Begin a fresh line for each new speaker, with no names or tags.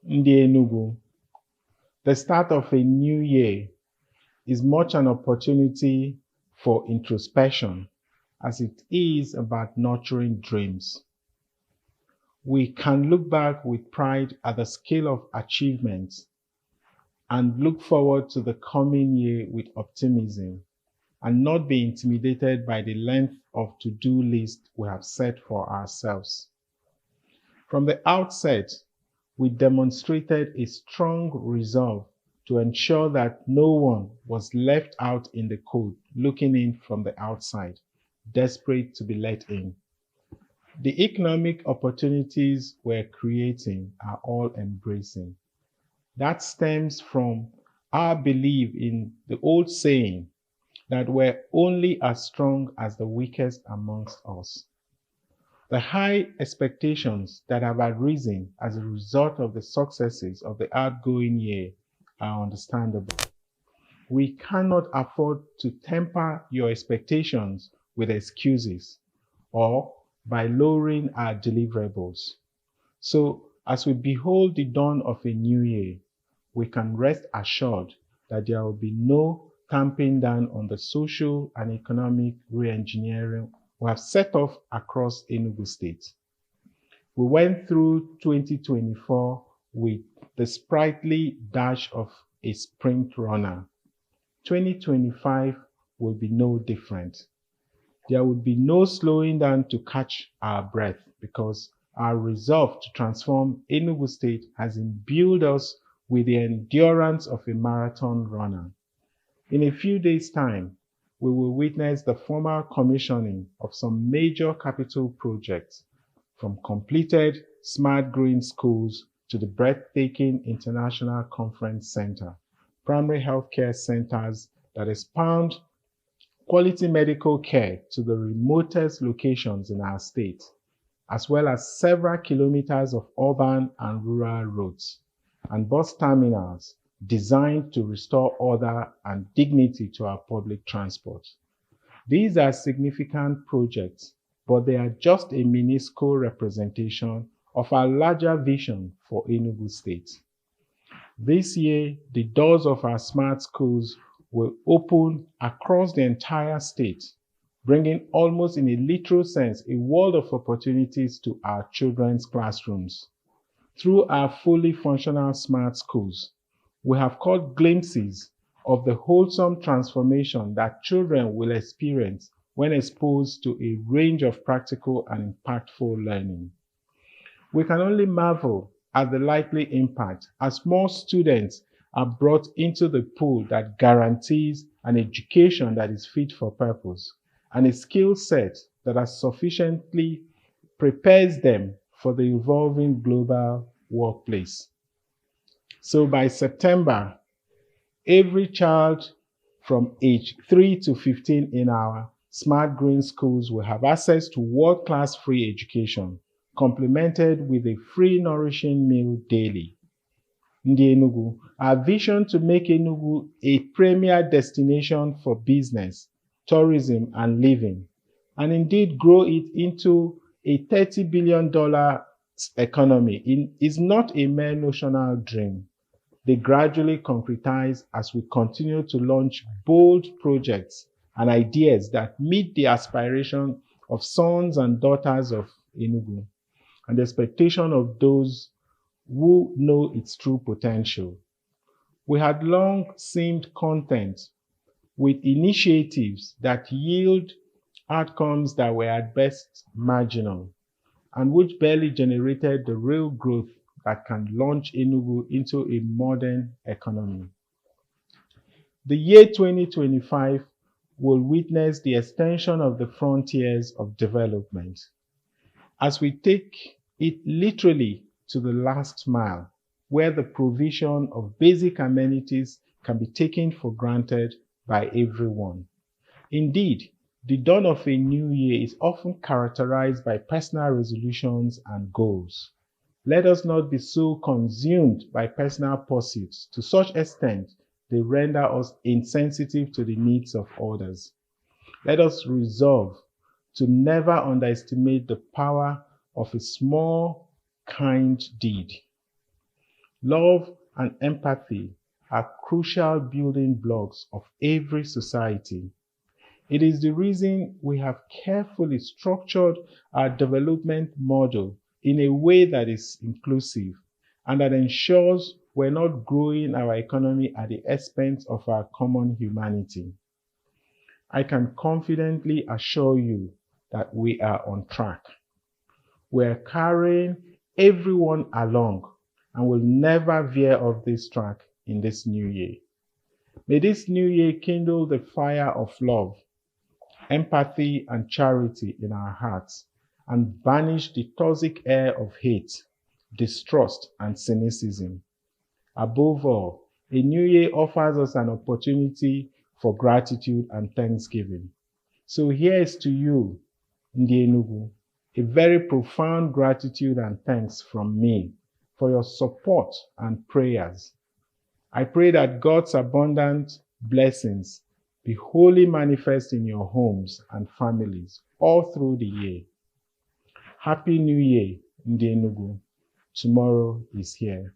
Ndi Enugu. The start of a new year is much an opportunity for introspection as it is about nurturing dreams. We can look back with pride at the scale of achievements and look forward to the coming year with optimism and not be intimidated by the length of to-do list we have set for ourselves. From the outset, we demonstrated a strong resolve to ensure that no one was left out in the cold looking in from the outside, desperate to be let in. The economic opportunities we're creating are all embracing. That stems from our belief in the old saying that we're only as strong as the weakest amongst us. The high expectations that have arisen as a result of the successes of the outgoing year are understandable. We cannot afford to temper your expectations with excuses or by lowering our deliverables. So, as we behold the dawn of a new year, we can rest assured that there will be no tamping down on the social and economic re-engineering we have set off across Enugu State. We went through 2024 with the sprightly dash of a sprint runner. 2025 will be no different. There will be no slowing down to catch our breath because our resolve to transform Enugu State has imbued us with the endurance of a marathon runner. In a few days' time, we will witness the formal commissioning of some major capital projects, from completed smart green schools to the breathtaking International Conference Center, primary healthcare centers that expound quality medical care to the remotest locations in our state, as well as several kilometers of urban and rural roads and bus terminals designed to restore order and dignity to our public transport. These are significant projects, but they are just a minuscule representation of our larger vision for Enugu State. This year, the doors of our smart schools will open across the entire state, bringing almost in a literal sense a world of opportunities to our children's classrooms. Through our fully functional smart schools, we have caught glimpses of the wholesome transformation that children will experience when exposed to a range of practical and impactful learning. We can only marvel at the likely impact as more students are brought into the pool that guarantees an education that is fit for purpose and a skill set that has sufficiently prepares them for the evolving global workplace. So by September, every child from age 3 to 15 in our smart green schools will have access to world-class free education, complemented with a free nourishing meal daily. Ndi Enugu, our vision to make Enugu a premier destination for business, tourism, and living, and indeed grow it into a $30 billion economy is not a mere notional dream. They gradually concretize as we continue to launch bold projects and ideas that meet the aspiration of sons and daughters of Enugu and the expectation of those who know its true potential. We had long seemed content with initiatives that yield outcomes that were at best marginal and which barely generated the real growth that can launch Enugu into a modern economy. The year 2025 will witness the extension of the frontiers of development as we take it literally to the last mile, where the provision of basic amenities can be taken for granted by everyone. Indeed, the dawn of a new year is often characterized by personal resolutions and goals. Let us not be so consumed by personal pursuits to such extent they render us insensitive to the needs of others. Let us resolve to never underestimate the power of a small, kind deed. Love and empathy are crucial building blocks of every society. It is the reason we have carefully structured our development model in a way that is inclusive and that ensures we're not growing our economy at the expense of our common humanity. I can confidently assure you that we are on track. We're carrying everyone along and will never veer off this track in this new year. May this new year kindle the fire of love, empathy, and charity in our hearts and banish the toxic air of hate, distrust, and cynicism. Above all, a new year offers us an opportunity for gratitude and thanksgiving. So here's to you, Ndi Enugu, a very profound gratitude and thanks from me for your support and prayers. I pray that God's abundant blessings be wholly manifest in your homes and families all through the year. Happy New Year, Ndi Enugu. Tomorrow is here.